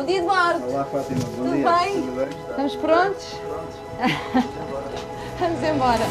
Bom dia, Eduardo. Olá, Fátima. Bom Tudo dia. bem? Tudo bem? Estamos prontos? Vamos embora.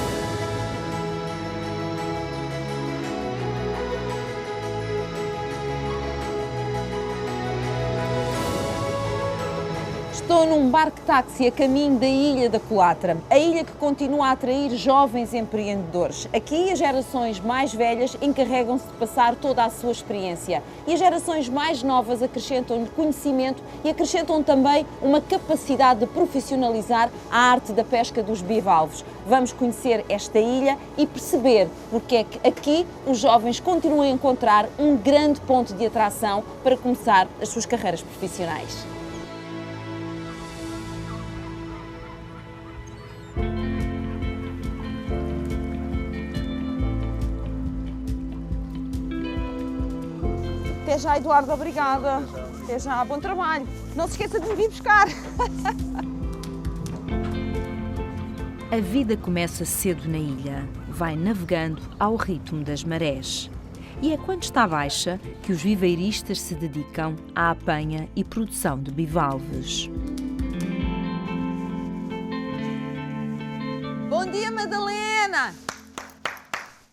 Estou num barco-táxi a caminho da Ilha da Colatra, a ilha que continua a atrair jovens empreendedores. Aqui as gerações mais velhas encarregam-se de passar toda a sua experiência e as gerações mais novas acrescentam-lhe conhecimento e acrescentam também uma capacidade de profissionalizar a arte da pesca dos bivalves. Vamos conhecer esta ilha e perceber porque é que aqui os jovens continuam a encontrar um grande ponto de atração para começar as suas carreiras profissionais. Até já, Eduardo, obrigada. Até já, bom trabalho. Não se esqueça de me vir buscar. A vida começa cedo na ilha, vai navegando ao ritmo das marés. E é quando está baixa que os viveiristas se dedicam à apanha e produção de bivalves. Bom dia, Madalena.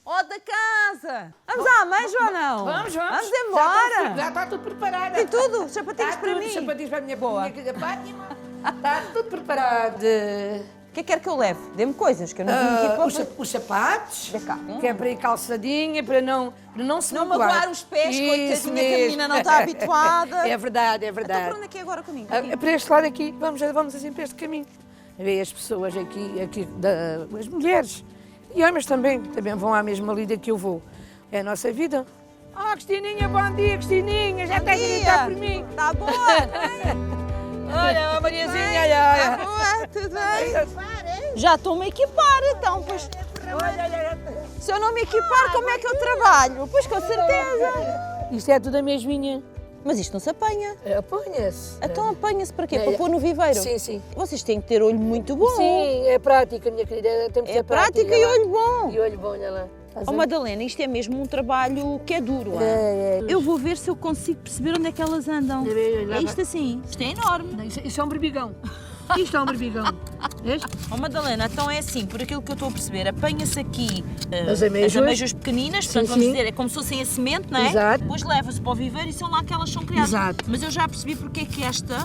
Ó da casa. Vamos à manja ou não? Vamos. Vamos embora. Já está tudo preparado. Tem tudo? Sapatinhos Está para tudo, mim? sapatinhos para a minha Boa. minha querida Fátima. Está tudo preparado. O que é que quer que eu leve? Dê-me coisas que eu não vim aqui para... Os sapatos, Vem cá. que é para ir calçadinha, para não se Não magoar. magoar os pés, Isso coitadinha, que a mesmo. menina não está habituada. É verdade, é Então verdade. para onde é que é agora comigo? Para este lado aqui, vamos assim para este caminho. Vê as pessoas aqui as mulheres e homens também vão à mesma lida que eu vou. É a nossa vida. Cristininha, bom dia, Cristininha, já está a gritar por mim. Está boa? Olha, a Mariazinha, Está boa? Tudo bem? Já estou-me a equipar, então, pois... olha. Se eu não me equipar, como é que eu trabalho? Pois com certeza. Isto é tudo a mesminha. Mas isto não se apanha. Apanha-se. Então apanha-se para quê? É, Para pôr no viveiro? Sim. Vocês têm que ter olho muito bom. Sim, é prática, minha querida. Temos que É ter prática e olho bom. E olho bom, olha lá. Oh, Madalena, isto é mesmo um trabalho que é duro. É. Eu vou ver se eu consigo perceber onde é que elas andam. Olha, É isto assim. Isto é enorme. Isso é um berbigão. Isto é um berbigão. Vês? Oh, Madalena, então é assim, por aquilo que eu estou a perceber, apanha-se aqui As ameijas. pequeninas, Sim, portanto, vamos sim. dizer, é como se fossem a semente, não é? Exato. Depois leva-se para o viveiro e são lá que elas são criadas. Exato. Mas eu já percebi porque é que esta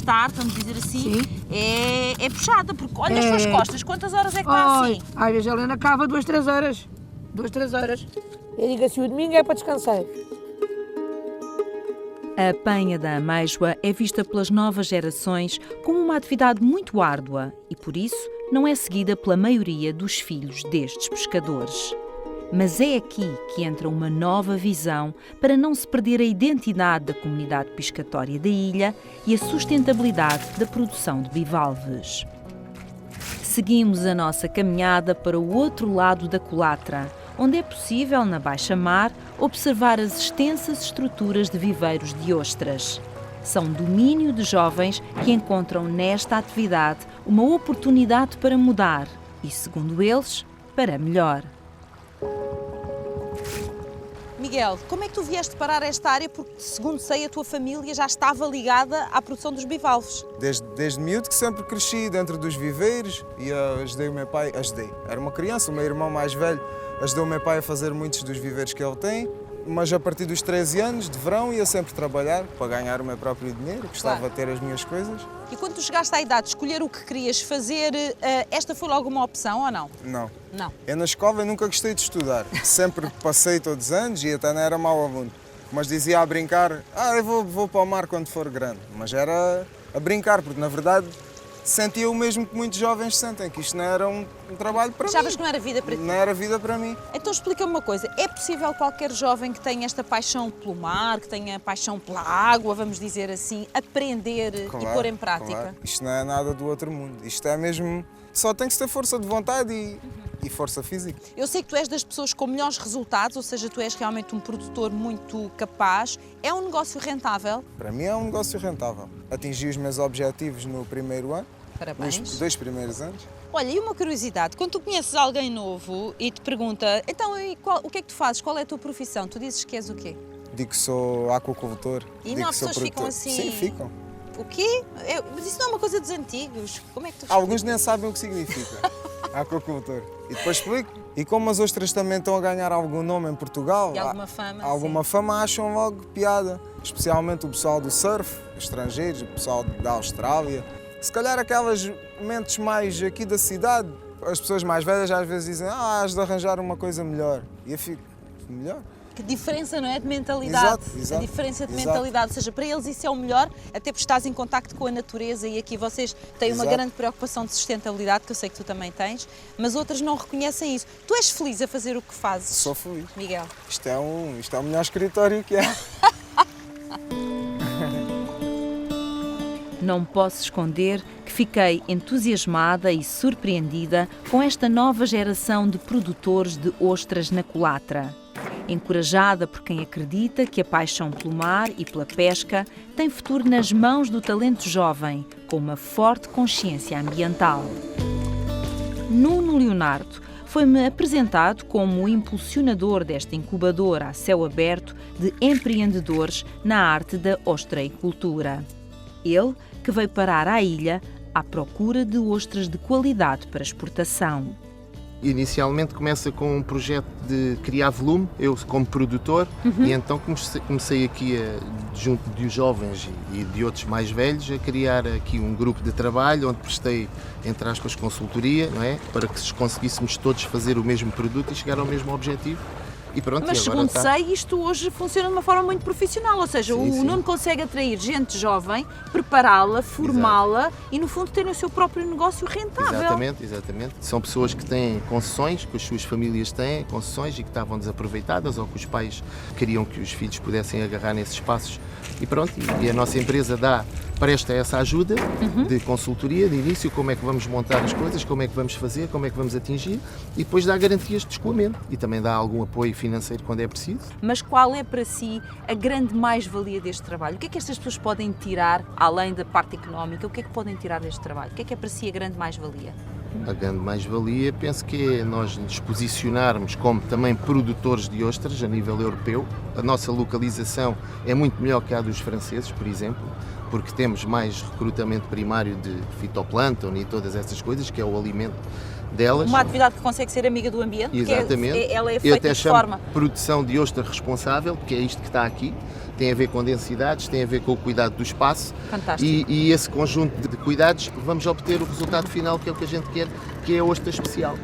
arte, vamos dizer assim, é puxada, porque olha as suas costas, quantas horas é que está assim? Às vezes a Helena cava 2, 3 horas. 2, 3 horas. Eu digo assim, o domingo é para descansar. A apanha da amêijoa é vista pelas novas gerações como uma atividade muito árdua e, por isso, não é seguida pela maioria dos filhos destes pescadores. Mas é aqui que entra uma nova visão para não se perder a identidade da comunidade pescatória da ilha e a sustentabilidade da produção de bivalves. Seguimos a nossa caminhada para o outro lado da Colatra, onde é possível, na baixa mar, observar as extensas estruturas de viveiros de ostras. São domínio de jovens que encontram nesta atividade uma oportunidade para mudar e, segundo eles, para melhor. Miguel, como é que tu vieste parar esta área? Porque, segundo sei, a tua família já estava ligada à produção dos bivalves. Desde miúdo que sempre cresci dentro dos viveiros e ajudei o meu pai. Era uma criança, o meu irmão mais velho ajudou o meu pai a fazer muitos dos viveiros que ele tem. Mas a partir dos 13 anos, de verão, ia sempre trabalhar para ganhar o meu próprio dinheiro. Gostava de ter as minhas coisas. E quando tu chegaste à idade de escolher o que querias fazer, esta foi logo uma opção ou não? Não. Não. Eu na escola nunca gostei de estudar. Sempre passei todos os anos e até não era mau aluno. Mas dizia a brincar, eu vou para o mar quando for grande. Mas era a brincar, porque na verdade sentia o mesmo que muitos jovens sentem, que isto não era um trabalho para mim. Achavas que não era vida para ti? Não era vida para mim. Então explica-me uma coisa, é possível qualquer jovem que tenha esta paixão pelo mar, que tenha paixão pela água, vamos dizer assim, aprender e pôr em prática? Claro. Isto não é nada do outro mundo. Isto é mesmo... Só tem que se ter força de vontade e força física. Eu sei que tu és das pessoas com melhores resultados, ou seja, tu és realmente um produtor muito capaz. É um negócio rentável? Para mim é um negócio rentável. Atingi os meus objetivos no primeiro ano. Parabéns. Nos 2 primeiros anos. Olha, e uma curiosidade, quando tu conheces alguém novo e te pergunta, então o que é que tu fazes, qual é a tua profissão? Tu dizes que és o quê? digo que sou aquacultor. E digo não há que sou pessoas que ficam produtor. assim? Sim, ficam. O quê? Mas isso não é uma coisa dos antigos. Como é que tu Alguns nem sabem o que significa aquacultor. E depois explico. E como as ostras também estão a ganhar algum nome em Portugal, E alguma fama, alguma fama, acham logo piada. Especialmente o pessoal do surf, estrangeiros, o pessoal da Austrália. Se calhar aquelas mentes mais aqui da cidade, as pessoas mais velhas às vezes dizem has de arranjar uma coisa melhor. E eu fico, melhor? Que diferença, não é? De mentalidade. Exato, a diferença de exato. mentalidade. Ou seja, para eles isso é o melhor, até porque estás em contacto com a natureza e aqui vocês têm uma Exato. grande preocupação de sustentabilidade, que eu sei que tu também tens, mas outras não reconhecem isso. Tu és feliz a fazer o que fazes? Sou feliz. Miguel? Isto é o melhor escritório que é. Não posso esconder que fiquei entusiasmada e surpreendida com esta nova geração de produtores de ostras na culatra. Encorajada por quem acredita que a paixão pelo mar e pela pesca tem futuro nas mãos do talento jovem, com uma forte consciência ambiental. Nuno Leonardo foi-me apresentado como o impulsionador desta incubadora a céu aberto de empreendedores na arte da ostreicultura. Ele que veio parar à ilha à procura de ostras de qualidade para exportação. Inicialmente começa com um projeto de criar volume, eu como produtor, e então comecei aqui, junto de jovens e de outros mais velhos, a criar aqui um grupo de trabalho onde prestei, entre aspas, consultoria, não é? Para que conseguíssemos todos fazer o mesmo produto e chegar ao mesmo objetivo. E pronto, Mas e agora segundo sei, isto hoje funciona de uma forma muito profissional, ou seja, Sim, o sim. Nuno consegue atrair gente jovem, prepará-la, formá-la e no fundo terem o seu próprio negócio rentável. Exatamente. São pessoas que têm concessões, que as suas famílias têm concessões e que estavam desaproveitadas ou que os pais queriam que os filhos pudessem agarrar nesses espaços. E pronto, e a nossa empresa presta essa ajuda de consultoria, de início, como é que vamos montar as coisas, como é que vamos fazer, como é que vamos atingir e depois dá garantias de escoamento e também dá algum apoio financeiro quando é preciso. Mas qual é para si a grande mais-valia deste trabalho? O que é que estas pessoas podem tirar, além da parte económica, o que é que podem tirar deste trabalho? O que é para si a grande mais-valia? A grande mais-valia, penso que é nós nos posicionarmos como também produtores de ostras a nível europeu. A nossa localização é muito melhor que a dos franceses, por exemplo, porque temos mais recrutamento primário de fitoplâncton e todas essas coisas, que é o alimento delas. Uma atividade que consegue ser amiga do ambiente, Exatamente. porque ela é Eu feita até de chamo forma... produção de ostra responsável, que é isto que está aqui. Tem a ver com densidades, tem a ver com o cuidado do espaço. Fantástico. E esse conjunto de cuidados vamos obter o resultado final, que é o que a gente quer, que é a ostra especial.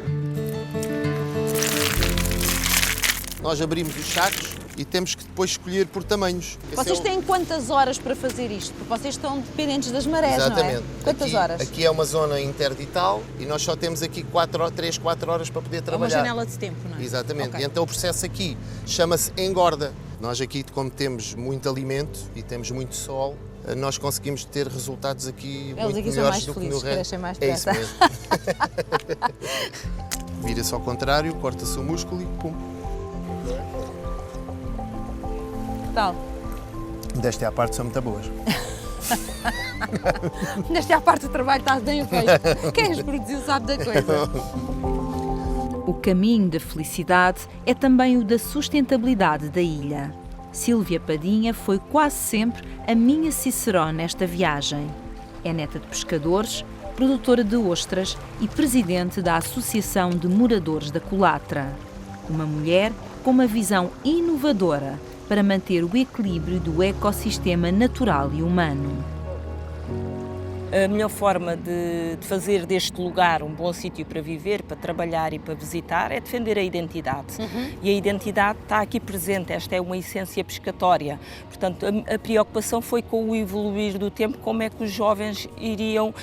Nós abrimos os sacos e temos que depois escolher por tamanhos. Vocês têm quantas horas para fazer isto? Porque vocês estão dependentes das marés, Exatamente. não é? Quantas horas? Aqui é uma zona interdital e nós só temos aqui 3, 4 horas para poder É uma trabalhar. janela de tempo, não é? Exatamente. Ok. E então o processo aqui chama-se engorda. Nós aqui, como temos muito alimento e temos muito sol, nós conseguimos ter resultados aqui Eles muito aqui são melhores mais do que no felizes, resto. crescem mais É isso depressa. mesmo. Vira-se ao contrário, corta-se o músculo e pum. Que tal? Desta é a parte, são muito boas. Nesta é a parte do trabalho, está bem feito. Quem os produziu sabe da coisa. O caminho da felicidade é também o da sustentabilidade da ilha. Sílvia Padinha foi quase sempre a minha cicerone nesta viagem. É neta de pescadores, produtora de ostras e presidente da Associação de Moradores da Culatra. Uma mulher com uma visão inovadora para manter o equilíbrio do ecossistema natural e humano. A melhor forma de fazer deste lugar um bom sítio para viver, para trabalhar e para visitar é defender a identidade. E a identidade está aqui presente, esta é uma essência pescatória. Portanto, a preocupação foi com o evoluir do tempo, como é que os jovens iriam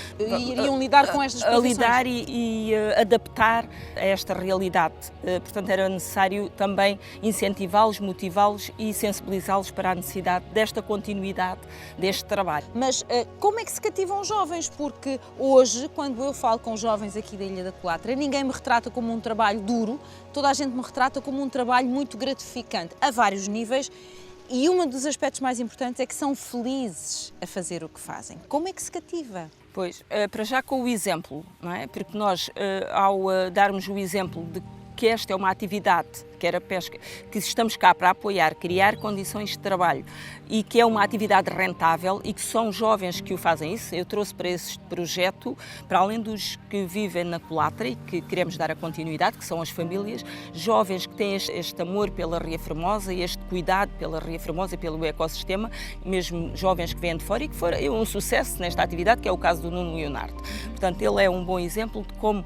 lidar com estas posições. lidar e adaptar a esta realidade. Portanto, era necessário também incentivá-los, motivá-los e sensibilizá-los para a necessidade desta continuidade deste trabalho. Mas como é que se cativam os jovens? Porque hoje, quando eu falo com jovens aqui da Ilha da Culatra, ninguém me retrata como um trabalho duro, toda a gente me retrata como um trabalho muito gratificante, a vários níveis, e um dos aspectos mais importantes é que são felizes a fazer o que fazem. Como é que se cativa? Pois, para já com o exemplo, não é? Porque nós, ao darmos o exemplo de que esta é uma atividade, que era a pesca, que estamos cá para apoiar, criar condições de trabalho e que é uma atividade rentável e que são jovens que o fazem isso. Eu trouxe para este projeto, para além dos que vivem na culatra e que queremos dar a continuidade, que são as famílias, jovens que têm este amor pela Ria Formosa e este cuidado pela Ria Formosa e pelo ecossistema, mesmo jovens que vêm de fora e que foram um sucesso nesta atividade, que é o caso do Nuno Leonardo. Portanto, ele é um bom exemplo de como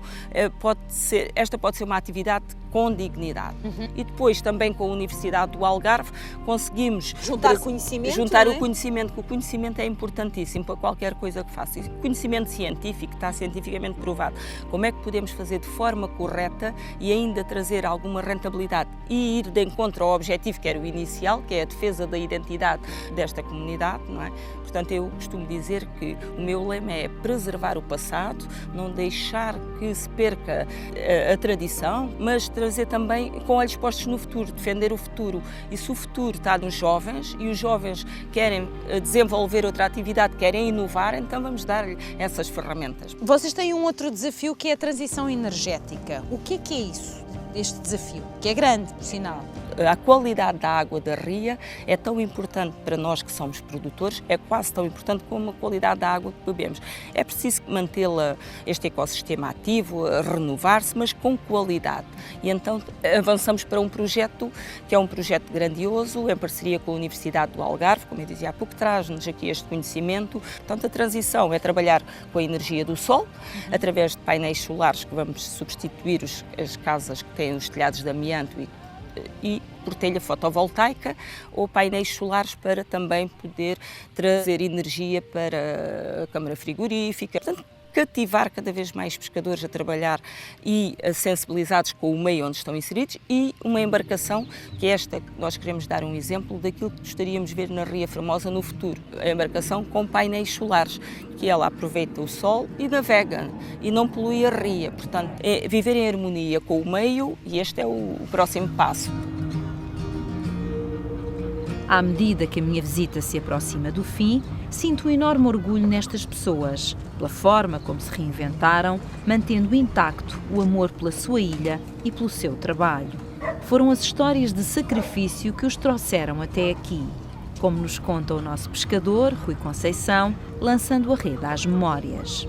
esta pode ser uma atividade com dignidade. E depois também com a Universidade do Algarve conseguimos juntar conhecimento, juntar o conhecimento, que o conhecimento é importantíssimo para qualquer coisa que faça. E conhecimento científico, está cientificamente provado. Como é que podemos fazer de forma correta e ainda trazer alguma rentabilidade e ir de encontro ao objetivo que era o inicial, que é a defesa da identidade desta comunidade, não é? Portanto, eu costumo dizer que o meu lema é preservar o passado, não deixar que se perca a tradição, mas trazer também com olhos postos no futuro, defender o futuro. E se o futuro está nos jovens e os jovens querem desenvolver outra atividade, querem inovar, então vamos dar-lhe essas ferramentas. Vocês têm um outro desafio que é a transição energética. O que é isso, este desafio? Que é grande, por sinal. A qualidade da água da ria é tão importante para nós que somos produtores, é quase tão importante como a qualidade da água que bebemos. É preciso mantê-la, este ecossistema ativo, renovar-se, mas com qualidade. E então avançamos para um projeto que é um projeto grandioso, em parceria com a Universidade do Algarve, como eu dizia há pouco, traz-nos aqui este conhecimento. Portanto, a transição é trabalhar com a energia do sol, através de painéis solares que vamos substituir as casas que têm os telhados de amianto e por telha fotovoltaica ou painéis solares para também poder trazer energia para a câmara frigorífica. Portanto, cativar cada vez mais pescadores a trabalhar e sensibilizados com o meio onde estão inseridos e uma embarcação que é esta, que nós queremos dar um exemplo daquilo que gostaríamos de ver na Ria Formosa no futuro. A embarcação com painéis solares, que ela aproveita o sol e navega e não polui a ria. Portanto, é viver em harmonia com o meio e este é o próximo passo. À medida que a minha visita se aproxima do fim, sinto um enorme orgulho nestas pessoas, pela forma como se reinventaram, mantendo intacto o amor pela sua ilha e pelo seu trabalho. Foram as histórias de sacrifício que os trouxeram até aqui, como nos conta o nosso pescador, Rui Conceição, lançando a rede às memórias.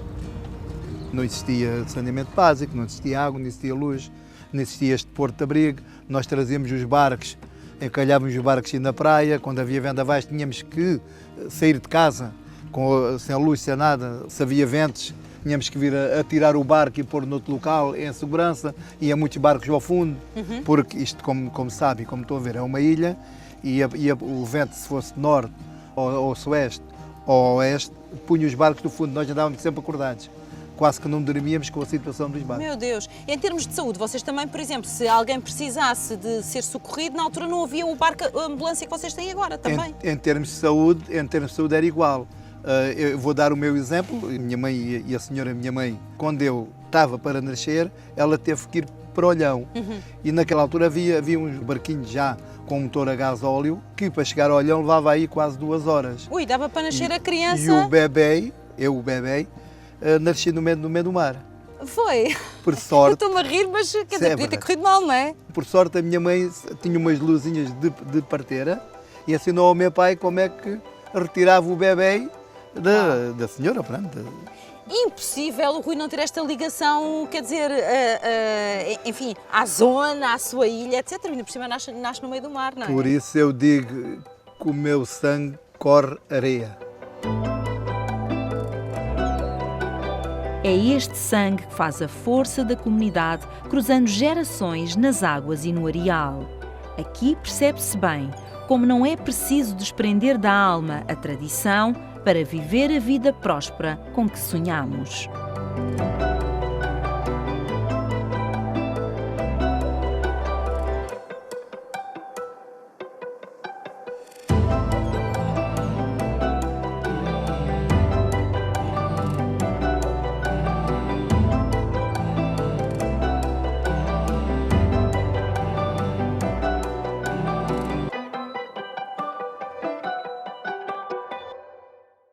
Não existia saneamento básico, não existia água, não existia luz, não existia este porto de abrigo. Nós trazíamos os barcos, encalhávamos os barcos na praia. Quando havia vendavais tínhamos que sair de casa sem luz, sem nada. Se havia ventos, tínhamos que vir a tirar o barco e pôr noutro local em segurança. Ia muitos barcos ao fundo, porque isto, como sabe, como estão a ver, é uma ilha e o vento, se fosse norte ou sueste ou oeste, punha os barcos no fundo. Nós andávamos sempre acordados. Quase que não dormíamos com a situação dos barcos. Meu Deus! Em termos de saúde, vocês também, por exemplo, se alguém precisasse de ser socorrido, na altura não havia o barco, a ambulância que vocês têm agora também? Em termos de saúde era igual. Eu vou dar o meu exemplo. A minha mãe e a senhora minha mãe, quando eu estava para nascer, ela teve que ir para Olhão. E naquela altura havia uns barquinhos já com motor a gás óleo, que para chegar a Olhão levava aí quase 2 horas. Ui, dava para nascer a criança. E o bebê, nasci no meio do mar. Foi? Por sorte. Estou-me a rir, mas quer dizer, podia ter corrido mal, não é? Por sorte, a minha mãe tinha umas luzinhas de parteira e ensinou ao meu pai como é que retirava o bebê da senhora. Pronto. Impossível o Rui não ter esta ligação, quer dizer, enfim, à zona, à sua ilha, etc. Ainda por cima nasce no meio do mar, não é? Por isso eu digo que o meu sangue corre areia. É este sangue que faz a força da comunidade, cruzando gerações nas águas e no areal. Aqui percebe-se bem como não é preciso desprender da alma a tradição para viver a vida próspera com que sonhamos.